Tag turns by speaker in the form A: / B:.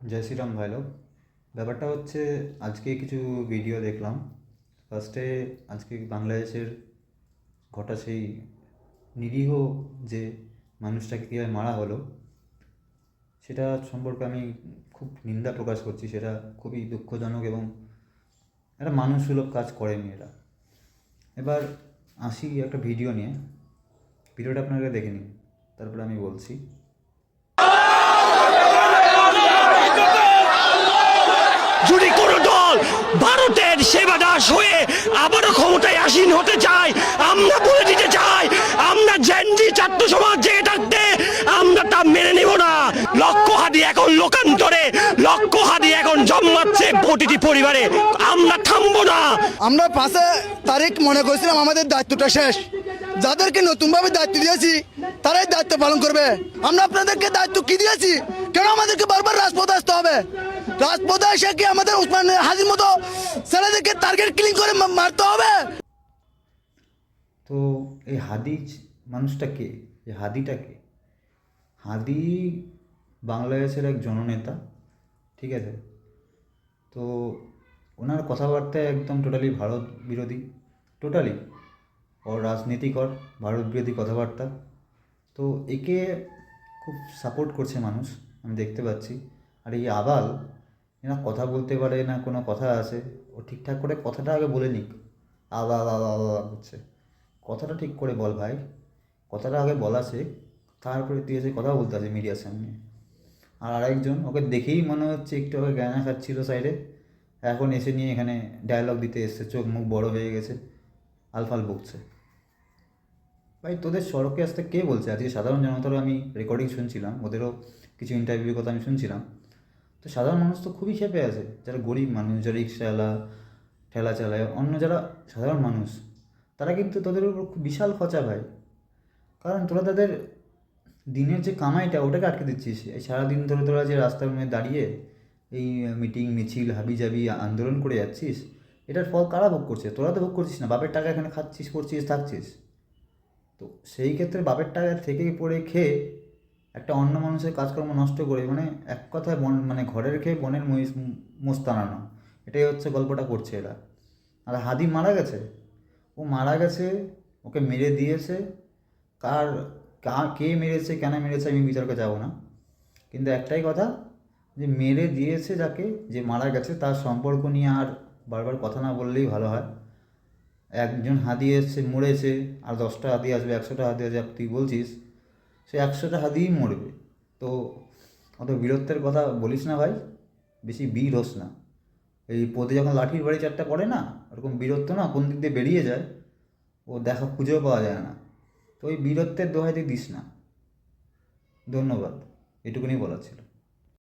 A: জয় শ্রীরাম ভাই লোক। ব্যাপারটা হচ্ছে, আজকে কিছু ভিডিও দেখলাম। ফার্স্টে আজকে বাংলাদেশের ঘটা সেই নিরীহ যে মানুষটাকে কীভাবে মারা হলো সেটা সম্পর্কে আমি খুব নিন্দা প্রকাশ করছি। সেটা খুবই দুঃখজনক এবং একটা মানুষসুলভ কাজ করেনি এরা। এবার আসি একটা ভিডিও নিয়ে, ভিডিওটা আপনারা দেখে নিন, তারপরে আমি বলছি।
B: যদি কোন দল ভারতের সেবা দাস হয়ে আবারও ক্ষমতায় আসীন হতে চায়, আমরা বলে দিতে চাই, আমরা জেনজি ছাত্র সমাজ জেগে থাকতে আমরা তা মেনে নেব না। লক্ষ্যহাদি এখন লোকান্তরে, লক্ষ্যহাদি এখন জন্মাচ্ছে প্রতিটি পরিবারে, আমরা থামবো না।
C: আমরা 5 তারিখ মনে করেছিলাম আমাদের দায়িত্বটা শেষ। যাদেরকে নতুনভাবে দায়িত্ব দিয়েছি তারাই দায়িত্ব পালন করবে। আমরা আপনাদেরকে দায়িত্ব কি দিয়েছি? কেন আমাদেরকে বারবার রাজপথে আসতে হবে? রাজপথে এসে কি আমাদের উসমান হাজির মতো ছেলেদেরকে টার্গেট কিলিং করে মারতে হবে?
A: তো এই হাদি মানুষটা কে? এই হাদিটা কে? হাদি বাংলাদেশের এক জননেতা, ঠিক আছে? তো ওনার কথাবার্তায় একদম টোটালি ভারত বিরোধী, টোটালি ওর রাজনীতিকর ভারত বিরোধী কথাবার্তা। তো একে খুব সাপোর্ট করছে মানুষ, আমি দেখতে পাচ্ছি। আর এই আবাল, না কথা বলতে পারে না, কোনো কথা আছে, ও ঠিকঠাক করে কথাটা আগে বলে নিক। আবা আবা আবা হচ্ছে, কথাটা ঠিক করে বল ভাই, কথাটা আগে বলা শেখ, তারপরে তুই এসে কথা বলতে আছে মিডিয়ার সামনে। আর আরেকজন, ওকে দেখেই মনে হচ্ছে একটু আগে জ্ঞানা খাচ্ছিল সাইডে, এখন এসে নিয়ে এখানে ডায়লগ দিতে এসছে, চোখ মুখ বড় হয়ে গেছে, আলফাল বকছে। ভাই তোদের সড়কে আসতে কে বলছে? আজকে সাধারণ জনতারও আমি রেকর্ডিং শুনছিলাম, ওদেরও কিছু ইন্টারভিউর কথা আমি শুনছিলাম। তো সাধারণ মানুষ তো খুবই ক্ষেপে আছে, যারা গরিব মানুষ, যারা রিক্সাওয়ালা, ঠেলা চালায়, অন্য যারা সাধারণ মানুষ, তারা কিন্তু তোদের উপর খুব বিশাল খচা ভাই। কারণ তোরা তাদের দিনের যে কামাইটা ওটাকে আটকে দিচ্ছিস। এই সারাদিন ধরে তোরা যে রাস্তার মধ্যে দাঁড়িয়ে এই মিটিং মিছিল হাবিজাবি আন্দোলন করে যাচ্ছিস, এটার ফল কারা ভোগ করছে? তোরা তো ভোগ করছিস না, বাপের টাকা এখানে খাচ্ছিস, পড়ছিস, থাকছিস। তো সেই ক্ষেত্রে বাপের টাকা থেকে পড়ে খেয়ে একটা অন্য মানুষের কাজকর্ম নষ্ট করে, মানে এক কথায় মানে ঘরের খেয়ে বনের মোষ টানানো, এটাই হচ্ছে গল্পটা করছে এরা। আর হাদি মারা গেছে, ও মারা গেছে, ওকে মেরে দিয়েছে। কার কে মেরেছে, কেন মেরেছে আমি বিচারকে যাব না, কিন্তু একটাই কথা, যে মেরে দিয়েছে যাকে, যে মারা গেছে, তার সম্পর্ক নিয়ে আর বারবার কথা না বললেই ভালো হয়। একজন হাদি এসছে, মরেছে, আর 10টা হাদি আসবে, 100টা হাদি আসবে, তুই বলছিস সে 100টা হাদিই মরবে। তো অত বীরত্বের কথা বলিস না ভাই, বেশি বীর হোস না। এই পদে যখন লাঠির বাড়ি 4টা পড়ে না, ওরকম বীরত্ব না কোন দিক দিয়ে বেরিয়ে যায়, ও দেখা খুঁজেও পাওয়া যায় না। তো ওই বীরত্বের দোহাই তুই দিস না। ধন্যবাদ, এটুকুনি বলার ছিল।